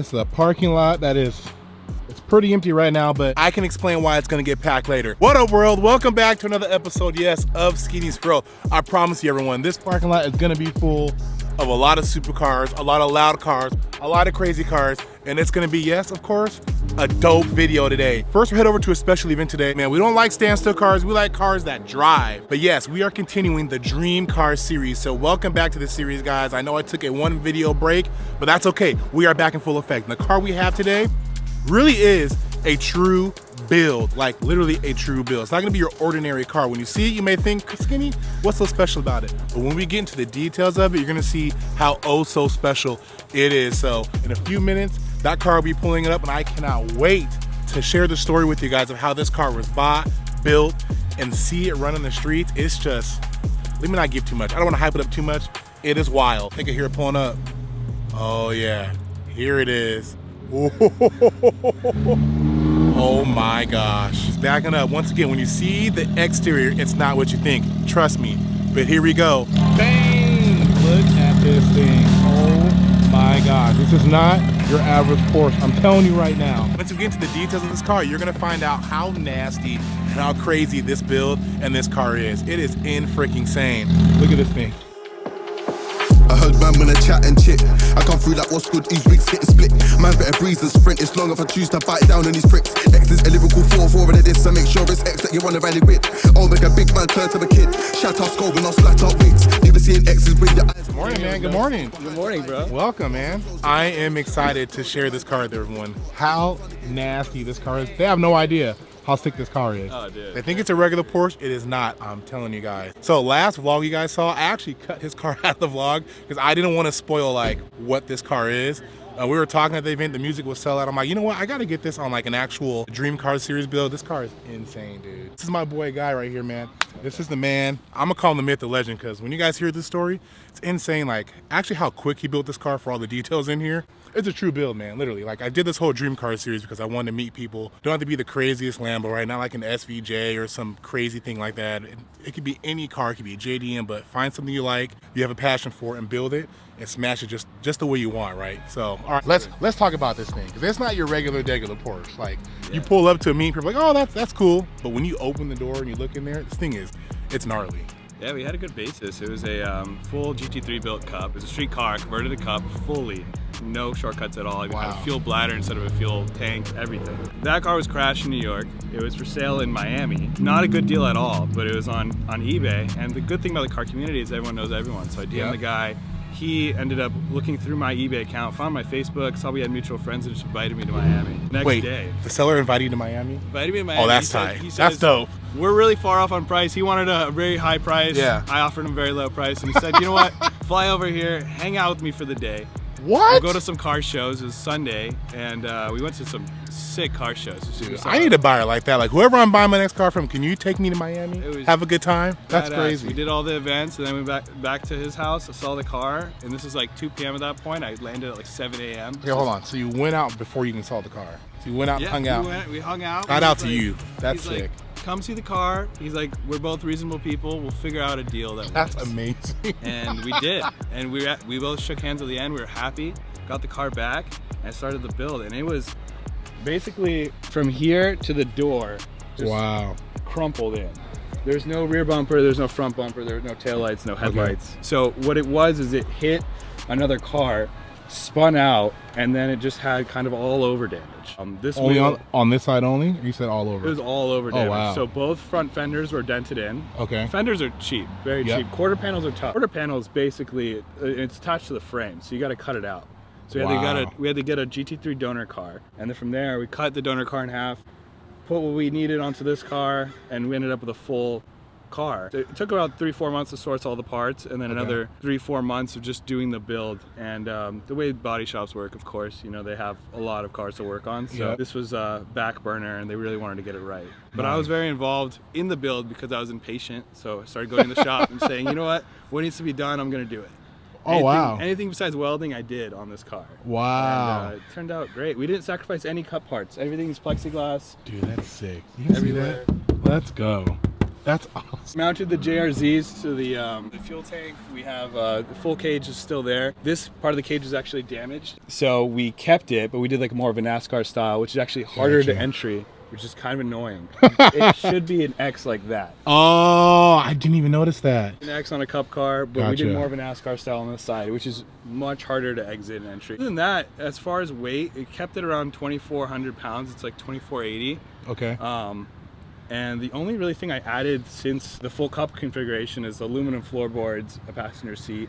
This is a parking lot that it's pretty empty right now, but I can explain why it's gonna get packed later. What up, world? Welcome back to another episode, yes, of Skinny's Grill. I promise you, everyone, this parking lot is gonna be full of a lot of supercars, a lot of loud cars, a lot of crazy cars, and it's gonna be, yes, of course, a dope video today. First, we'll head over to a special event today. Man, we don't like standstill cars, we like cars that drive. But yes, we are continuing the Dream Car series, so welcome back to the series, guys. I know I took a one video break, but that's okay. We are back in full effect. And the car we have today really is a true build, like literally a true build. It's not gonna be your ordinary car. When you see it, you may think, Skinny, what's so special about it? But when we get into the details of it, you're gonna see how oh so special it is. So in a few minutes, that car will be pulling it up, and I cannot wait to share the story with you guys of how this car was bought, built, and see it run on the streets. It's just, let me not give too much. I don't wanna hype it up too much. It is wild. I think I hear it pulling up. Oh yeah, here it is. Oh my gosh. It's backing up. Once again, when you see the exterior, it's not what you think. Trust me. But here we go. Bang! Look at this thing. Oh my gosh. This is not your average Porsche. I'm telling you right now. Once we get into the details of this car, you're gonna find out how nasty and how crazy this build and this car is. It is in-freaking sane. Look at this thing. I heard man when I chat and chit. I come through like what's good, these weeks getting split. Man better breeze and sprint, it's long if I choose to bite down on these pricks. X is a lyrical 4-4 of this, so make sure it's X that you wanna rally with. I'll make a big man turn to a kid. Shout out skull when I'll flat out wigs. Never seeing X's with the eyes. Good morning, man, good morning. Good morning, bro. Welcome, man. I am excited to share this car with everyone. How nasty this car is. They have no idea how sick this car is. Oh, dude. They think it's a regular Porsche. It is not, I'm telling you guys. So last vlog you guys saw, I actually cut his car out of the vlog because I didn't want to spoil like what this car is. We were talking at the event, the music was sell out. I'm like, you know what? I gotta get this on like an actual Dream Car series build. This car is insane, dude. This is my boy Guy right here, man. This is the man. I'm gonna call him the myth, the legend, because when you guys hear this story, it's insane. Like actually how quick he built this car for all the details in here. It's a true build, man, literally. Like I did this whole Dream Car series because I wanted to meet people. Don't have to be the craziest Lambo, right? Not like an SVJ or some crazy thing like that. It could be any car, it could be a JDM, but find something you like, you have a passion for, and build it and smash it just the way you want, right? So, all right, let's talk about this thing, because it's not your regular Porsche. Like, you pull up to a meet, people are like, oh, that's cool. But when you open the door and you look in there, this thing it's gnarly. Yeah, we had a good basis. It was a full GT3 built Cup. It was a street car, converted a Cup fully. No shortcuts at all. I had a fuel bladder instead of a fuel tank, everything. That car was crashed in New York. It was for sale in Miami. Not a good deal at all, but it was on eBay. And the good thing about the car community is everyone knows everyone. So I DM'd the guy. He ended up looking through my eBay account, found my Facebook, saw we had mutual friends, and just invited me to Miami. Next day. The seller invited you to Miami? Invited me to Miami. Oh, that's tight. That's dope. We're really far off on price. He wanted a very high price. Yeah. I offered him a very low price, and he said, you know what? Fly over here, hang out with me for the day. What? We'll go to some car shows. It was Sunday, and we went to some sick car shows. Dude, I need to buy it like that. Like, whoever I'm buying my next car from, can you take me to Miami? Have a good time? That's crazy. We did all the events, and then we went back to his house. I saw the car, and this was like 2 p.m. at that point. I landed at like 7 a.m. Okay, hold on. So you went out before you even saw the car. So you went out and hung out. We hung out. Shout out to you. That's sick. Come see the car. He's like, we're both reasonable people. We'll figure out a deal that works. That's amazing. And we did. And we both shook hands at the end. We were happy. Got the car back and started the build. And it was basically from here to the door. Just crumpled in. There's no rear bumper. There's no front bumper. There's no taillights, no headlights. Okay. So what it was is it hit another car, spun out, and then it just had kind of all over damage. This only on this side only? You said all over? It was all over damage. Oh, wow. So both front fenders were dented in. Okay. Fenders are cheap, very cheap. Quarter panels are tough. Quarter panels basically, it's attached to the frame, so you got to cut it out. So we had to get a GT3 donor car, and then from there we cut the donor car in half, put what we needed onto this car, and we ended up with a full car. So it took about 3-4 months to source all the parts, and then another 3-4 months of just doing the build. And the way body shops work, of course, you know, they have a lot of cars to work on. So this was a back burner, and they really wanted to get it right. But I was very involved in the build because I was impatient. So I started going to the shop and saying, you know what needs to be done, I'm gonna do it. Anything besides welding, I did on this car. Wow. And, it turned out great. We didn't sacrifice any cut parts. Everything's plexiglass. Dude, that's sick. You can see that? Let's go. That's awesome. Mounted the JRZs to the fuel tank. We have the full cage is still there. This part of the cage is actually damaged, so we kept it, but we did like more of a NASCAR style, which is actually harder to entry, which is kind of annoying. It should be an X like that. Oh, I didn't even notice that. An X on a cup car, but we did more of a NASCAR style on the side, which is much harder to exit and entry. Other than that, as far as weight, it kept it around 2,400 pounds. It's like 2,480. Okay. And the only really thing I added since the full cup configuration is aluminum floorboards, a passenger seat,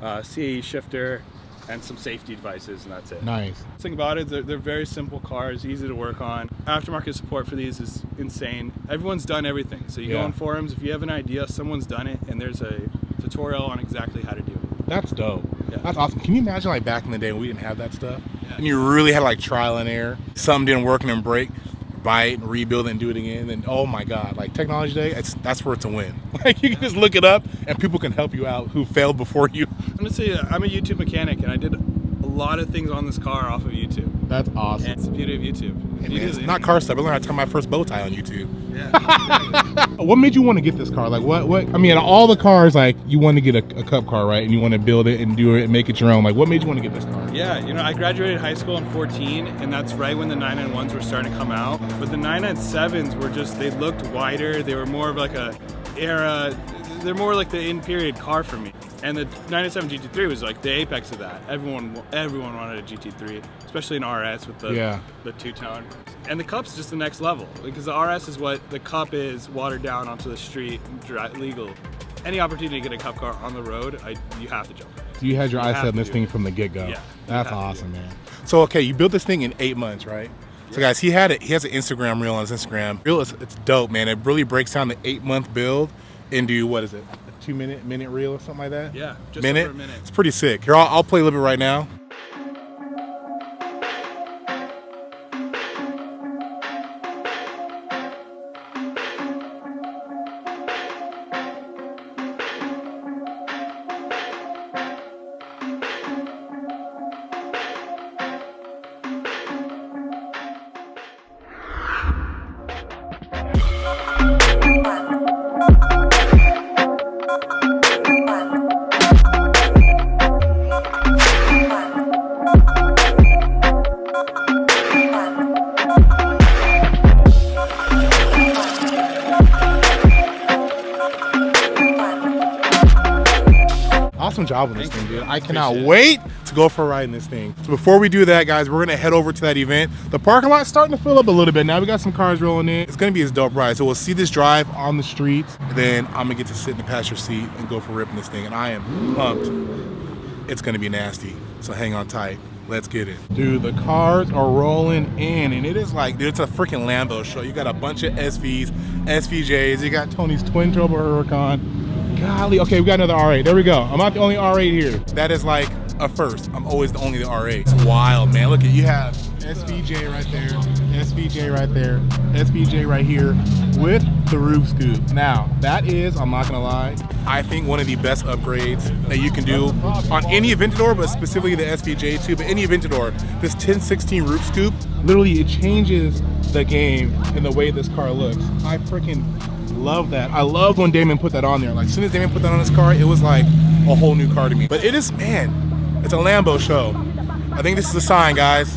CAE shifter, and some safety devices, and that's it. Nice. The thing about it, they're very simple cars, easy to work on. Aftermarket support for these is insane. Everyone's done everything. So you go on forums, if you have an idea, someone's done it, and there's a tutorial on exactly how to do it. That's dope. Yeah. That's awesome. Can you imagine like back in the day when we didn't have that stuff? Yeah. And you really had like trial and error. Something didn't work and then break. Buy it and rebuild it and do it again, and oh my god, like technology day, that's where it's a win. Like you can just look it up and people can help you out who failed before you. I'm gonna say I'm a YouTube mechanic, and I did a lot of things on this car off of YouTube. That's awesome. And it's the beauty of YouTube. And it's not car stuff. I learned how to tie my first bow tie on YouTube. Yeah. What made you want to get this car? Like what I mean, all the cars, like you want to get a cup car, right? And you want to build it and do it and make it your own. Like what made you want to get this car? Yeah, you know, I graduated high school in 14, and that's right when the 991s were starting to come out. But the 997s were just, they looked wider. They were more of like a era, they're more like the in-period car for me. And the 997 GT3 was like the apex of that. Everyone wanted a GT3, especially an RS with the two-tone. And the Cup's just the next level, because the RS is what the Cup is watered down onto the street, legal. Any opportunity to get a Cup car on the road, you have to jump. So you had your eyes set on this thing from the get-go. Yeah. That's awesome, man. So okay, you built this thing in 8 months, right? So guys, he has an Instagram reel on his Instagram. It's dope, man. It really breaks down the 8-month build into, what is it, a 2-minute reel or something like that? Yeah, just over a minute. It's pretty sick. Here, I'll play a little bit right now. Awesome job on this thing, dude. I cannot wait to go for a ride in this thing. So before we do that, guys, we're gonna head over to that event. The parking lot's starting to fill up a little bit now. We got some cars rolling in. It's gonna be a dope ride. So we'll see this drive on the streets. Then I'm gonna get to sit in the passenger seat and go for ripping this thing. And I am pumped. It's gonna be nasty. So hang on tight. Let's get it. Dude, the cars are rolling in, and it is like, dude, it's a freaking Lambo show. You got a bunch of SVs, SVJs. You got Tony's twin turbo Huracan. Golly, okay, we got another R8. There we go. I'm not the only R8 here. That is like a first. I'm always the only R8. It's wild, man. Look at, you have SVJ right there, SVJ right there, SVJ right here with the roof scoop. Now, that is, I'm not gonna lie, I think one of the best upgrades that you can do on any Aventador, but specifically the SVJ too, but any Aventador, this 1016 roof scoop, literally it changes the game in the way this car looks. I freaking love that. I love when Damon put that on there. Like, as soon as Damon put that on his car, it was like a whole new car to me. But it is, man, it's a Lambo show. I think this is a sign, guys.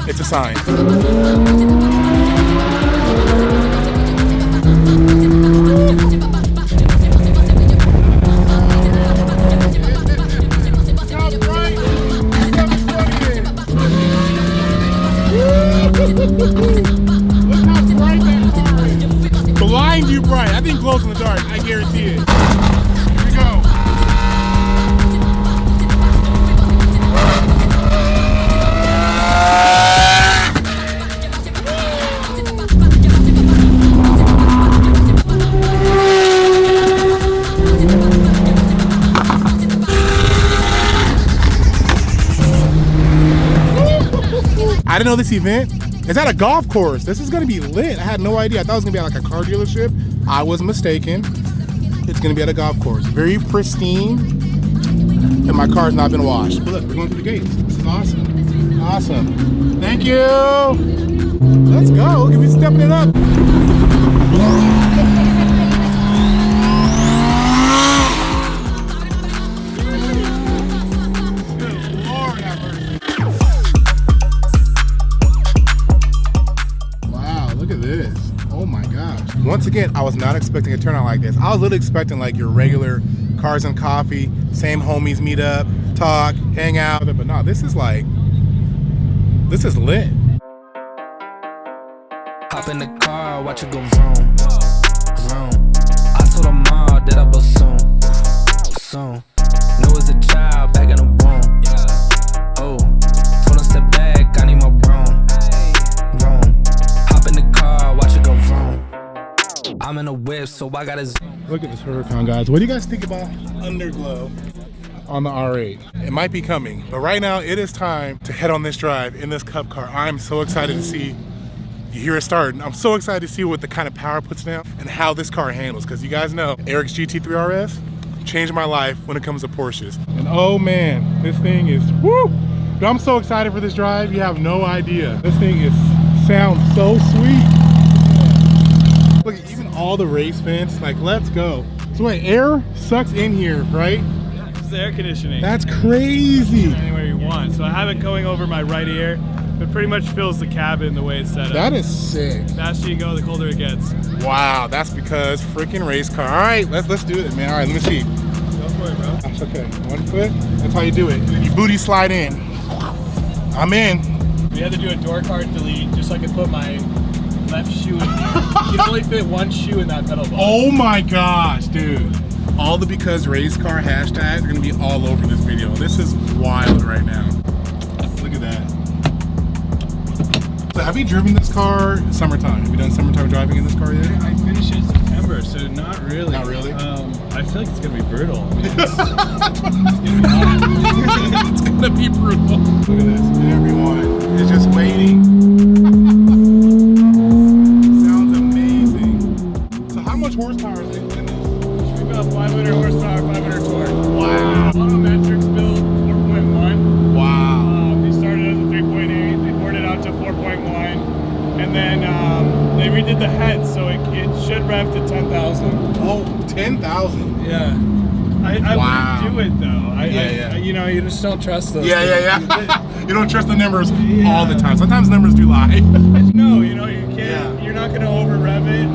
It's a sign. Blind you bright. I think glows in the dark. I guarantee it. Here we go. I didn't know this event is at a golf course. This is gonna be lit. I had no idea. I thought it was gonna be at like a car dealership. I was mistaken. It's gonna be at a golf course. Very pristine, and my car's not been washed. But look, we're going through the gates. This is awesome. Awesome. Thank you. Let's go. Look at me stepping it up. Once again, I was not expecting a turnout like this. I was literally expecting like your regular cars and coffee, same homies meet up, talk, hang out. But no, this is lit. Hop in the car, watch it go vroom, vroom. I told her mom that I blow soon, soon. Know as a child, back in the womb. Oh, told her step back, I need my broom, vroom. Hop in the car, watch it go vroom. I'm in a whip, so I got his. Look at this Huracan, guys. What do you guys think about underglow on the R8? It might be coming, but right now it is time to head on this drive in this Cup car. I'm so excited to see. You hear it start. I'm so excited to see what the kind of power it puts down and how this car handles, because you guys know Eric's GT3 RS changed my life when it comes to Porsches. And oh man, this thing is woo! But I'm so excited for this drive. You have no idea. This thing sounds so sweet. Look, even all the race vents, like, let's go. So wait, air sucks in here, right? Yeah, it's the air conditioning. That's crazy. Anywhere you want. So I have it going over my right ear. It pretty much fills the cabin the way it's set up. That is sick. The faster you go, the colder it gets. Wow, that's because freaking race car. All right, let's do it, man. All right, let me see. Go for it, bro. That's okay. 1 foot. That's how you do it. And then you booty slide in. I'm in. We had to do a door card delete just so I could put my left shoe in there. You can only fit one shoe in that pedal box. Oh my gosh, dude. All the because race car hashtags are gonna be all over this video. This is wild right now. Look at that. So have you driven this car summertime? Have you done summertime driving in this car yet? I finished it in September, so not really. Not really? I feel like it's gonna be brutal. I mean, It's gonna be brutal. Look at this. Everyone is just waiting. Sounds amazing. So how much horsepower is in this? Should be about 500 horsepower, 500 torque. Wow. Autometrics build 4.1. Wow. They started as a 3.8. They poured it out to 4.1, and then they redid the head, so it should rev to 10,000. Oh, 10,000. Yeah. I Wow. wouldn't do it though. Yeah. You know, you just don't trust those. Yeah. You don't trust the numbers all the time. Sometimes numbers do lie. No, you know, you can't. Yeah. You're not gonna over rev it.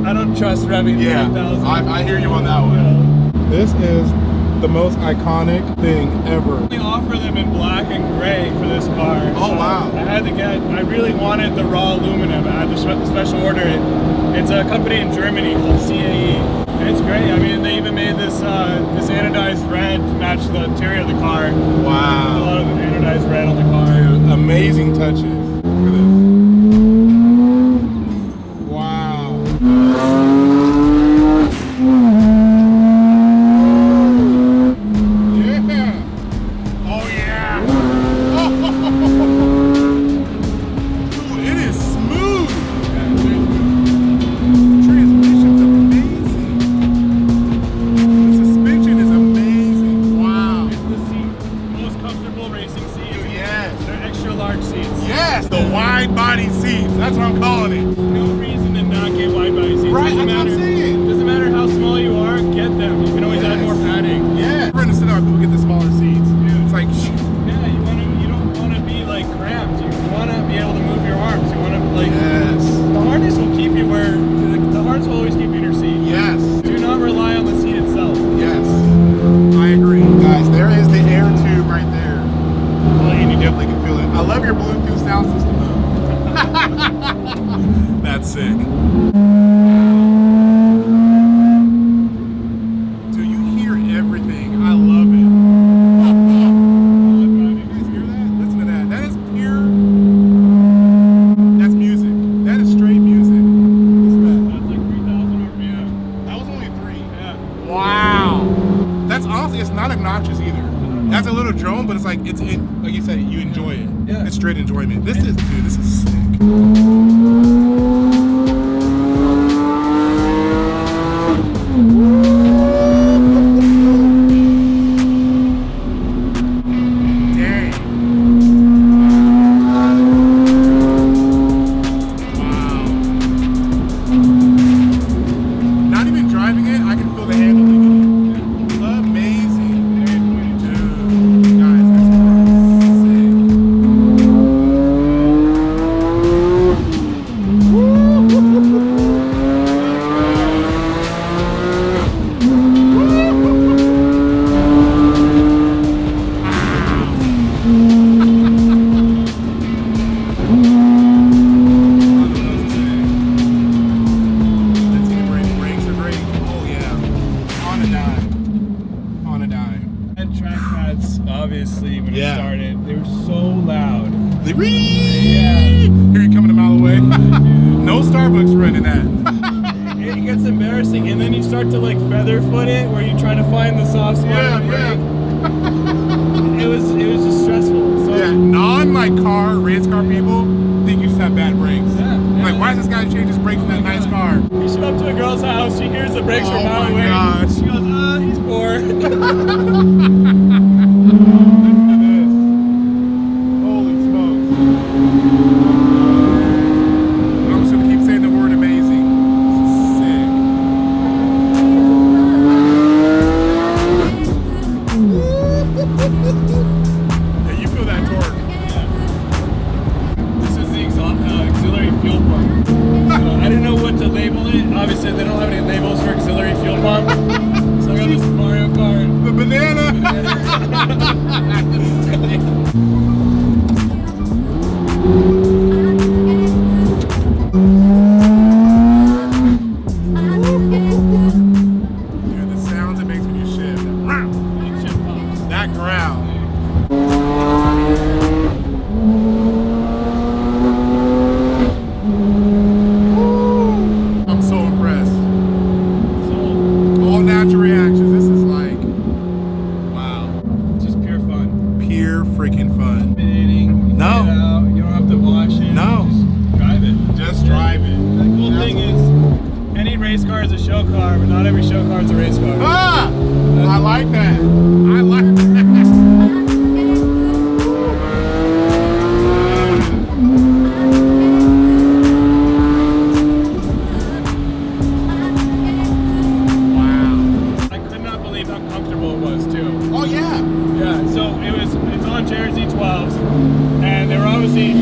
I don't trust revving 10,000. I hear you on that one. This is the most iconic thing ever. They offer them in black and gray for this car. Oh wow. I really wanted the raw aluminum. I had to special order it. It's a company in Germany called CAE. And it's great. I mean, they even made this anodized red to match the interior of the car. Wow. A lot of anodized red on the car. Dude, amazing touches. Look at this. Wow. Yeah. Oh yeah. Dude, it is smooth. Transmission's amazing. The suspension is amazing. Wow. It's the seat. Most comfortable racing seats. Yes. They're extra large seats. Yes, the wide body seats. That's what I'm calling it. No reason to not get wide body seats. Right, Doesn't that's what I'm matter. saying. Doesn't matter how small you are, get them. You can always add more padding. Yeah. We're gonna sit down, people get the smaller seats. It's like, Yeah, you don't want to be like cramped. You want to be able to move your arms. You want to like. yes. The harness will keep you where the harness will always keep you in your seat. Yes. Do not rely on the seat itself. Yes. I agree. Guys, there is the air tube right there. Oh, and you definitely can feel it. I love your Bluetooth sound system though. That's sick. Do you hear everything? I love it. You guys hear that? Listen to that. That is pure. That's music. That is straight music. Listen to that. That's like 3,000 RPM. That was only 3. Yeah. Wow. That's honestly, it's not obnoxious either. That's a little drone, but it's like, like you said, you enjoy it. Yeah. It's straight enjoyment. This is sick. Dang. Wow. books running that. It gets embarrassing, and then you start to like feather foot it, where you're trying to find the soft spot. Yeah, on the brake. yeah. It was just stressful. So, Yeah, race car people think you just have bad brakes. Yeah, Like, why does this guy change his brakes in that nice car? You show up to a girl's house, she hears the brakes from a mile away. Gosh. She goes, he's poor. Holy smokes. I'm just gonna keep saying the word amazing. This is sick. Yeah, you feel that torque. This is the auxiliary fuel pump. So I didn't know what to label it. Obviously, they don't have any labels for auxiliary fuel pump. So I got this Mario Kart. The banana. Dude, the sounds it makes when you shift. That growl. I'm so impressed. All natural reactions. This is like, wow. Just pure fun. Pure freaking fun. Intimidating. No. Get out, you don't have to wash it. No. Just drive it. Just drive it. The cool thing is, any race car is a show car, but not every show car is a race car. Ah! I like that. I like that. I could not believe how comfortable it was too. Oh yeah. Yeah, so it's on Jersey 12s, and they were obviously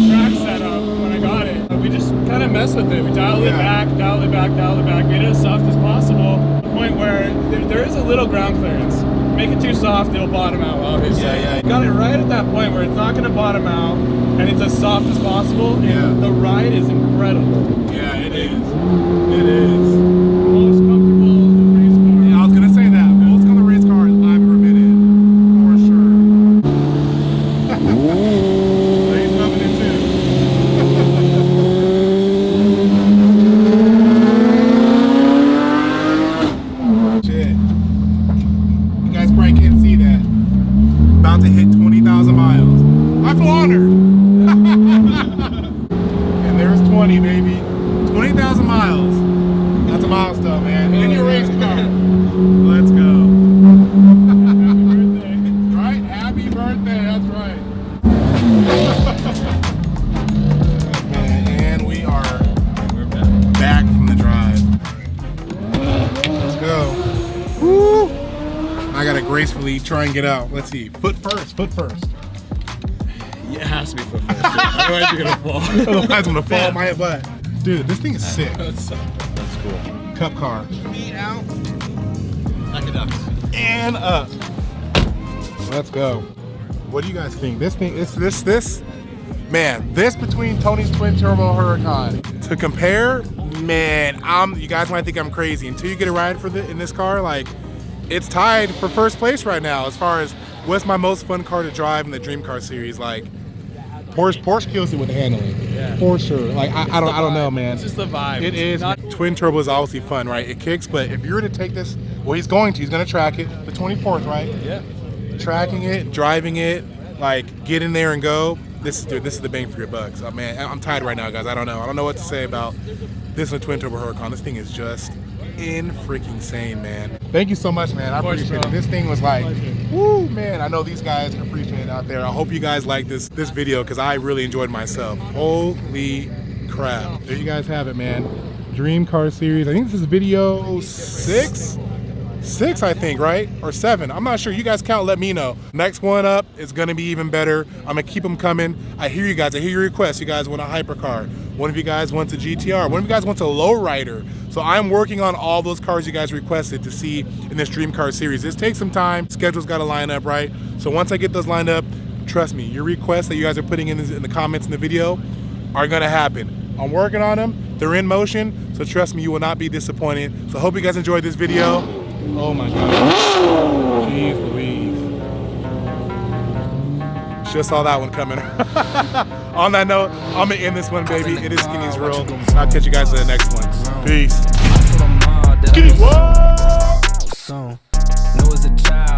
track set up when I got it. We just kind of messed with it. We dialed it back, dialed it back, dialed it back, made it as soft as possible. To the point where there is a little ground clearance. Make it too soft, it'll bottom out, obviously. Yeah. Got it right at that point where it's not going to bottom out, and it's as soft as possible. And the ride is incredible. Yeah, it is. It is. Most comfortable race car. Yeah, I was gonna say that. Most of the race cars I've ever been in, for sure. He's coming in too. Shit. You guys probably can't see that. About to hit 20,000 miles. I feel honored. And there's 20, baby. 20,000 miles. That's a milestone, man. In your race car. Let's go. Right? Happy birthday. That's right. Man, and we are back from the drive. Let's go. Woo! I gotta gracefully try and get out. Let's see. Foot first. Foot first. Yeah, it has to be foot first. Otherwise you're going to fall. Otherwise I'm gonna fall on my butt. Dude, this thing is sick. That's cool. Cup car. Feet out. Like a duck. And up. Let's go. What do you guys think? This thing, this, man, this between Tony's twin turbo Huracan. To compare, man, you guys might think I'm crazy. Until you get a ride in this car, like, it's tied for first place right now as far as what's my most fun car to drive in the Dream Car series. Like, Porsche kills it with the handling, for sure. Like I don't know, man. It's just the vibe. It is. Twin turbo is obviously fun, right? It kicks, but if you were to take this, well, he's going to track it the 24th, right? Yeah. Tracking it, driving it, like get in there and go. This is the bang for your buck. So, man, I'm tired right now, guys. I don't know what to say about this and a twin turbo Huracan. This thing is just in freaking sane, man. Thank you so much, man. I appreciate it. This thing was like, woo, man. I know these guys appreciate it out there. I hope you guys like this video because I really enjoyed myself. Holy crap. There you guys have it, man. Dream Car series. I think this is video 6, I think, right? Or 7. I'm not sure. You guys count, let me know. Next one up is gonna be even better. I'm gonna keep them coming. I hear you guys. I hear your requests. You guys want a hypercar. One of you guys wants a GTR. One of you guys wants a lowrider. So I'm working on all those cars you guys requested to see in this Dream Car series. This takes some time. Schedule's gotta line up, right? So once I get those lined up, trust me, your requests that you guys are putting in the comments in the video are gonna happen. I'm working on them. They're in motion. So trust me, you will not be disappointed. So I hope you guys enjoyed this video. Oh my God. Jeez Louise. Just saw that one coming. On that note, I'm gonna end this one, baby. It is Skinny's Real. I'll catch you guys in the next one. Peace. Skinny, what? Know as a child.